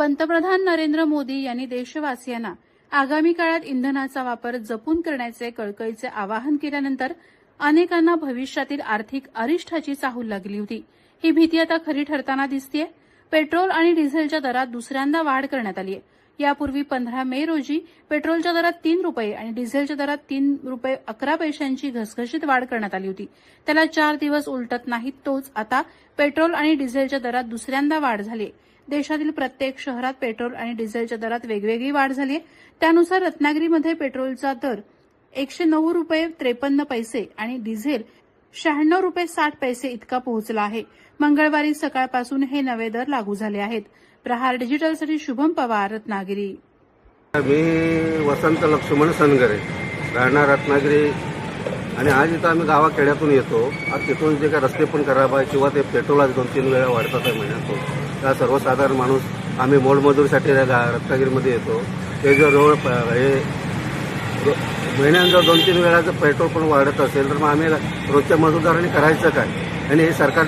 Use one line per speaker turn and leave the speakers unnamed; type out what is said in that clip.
पंतप्रधान नरेंद्र मोदी यांनी देशवासियांना आगामी काळात इंधनाचा वापर जपून करण्याचे कळकळीचे आवाहन केल्यानंतर अनेकांना भविष्यातील आर्थिक अरिष्टाची चाहूल लागली होती। ही भीती आता खरी ठरताना दिसतेय। पेट्रोल आणि डिझेलच्या दरात दुसऱ्यांदा वाढ करण्यात आली आहे। यापूर्वी 15 मे रोजी पेट्रोलच्या दरात 3 रुपये आणि डिझेलच्या दरात 3 रुपये 11 पैशांची घसघशीत वाढ करण्यात आली होती। त्याला 4 दिवस उलटत नाहीत तोच आता पेट्रोल आणि डिझेलच्या दरात दुसऱ्यांदा वाढ झाली आहे। देशातील प्रत्येक शहरात पेट्रोल आणि डिझेलच्या दरात वेगवेगळी वाढ झाली आहे। त्यानुसार रत्नागिरीमध्ये पेट्रोलचा दर 109 रुपये 53 पैसे आणि डिझेल 96 रुपये 60 पैसे इतका पोहोचला आहे। मंगळवारी सकाळपासून हे नवे दर लागू झाले आहेत। प्रहार डिजिटलसाठी शुभम पवार, रत्नागिरी।
मी वसंत लक्ष्मण सनगरे, राहणार रत्नागिरी आणि आज इथं आम्ही गावाखेड्यातून येतो। आज तिथून जे काही रस्ते पण खराब आहे किंवा ते पेट्रोल आज 2-3 वेळा वाढतात आहे महिन्यातून। त्या सर्वसाधारण माणूस आम्ही मोडमजुरीसाठी रत्नागिरीमध्ये येतो। ते जर रोड हे महिन्यात 2-3 वेळा जर पेट्रोल पण वाढत असेल तर मग आम्ही रोजच्या मजुरदारांनी करायचं काय? आणि हे सरकार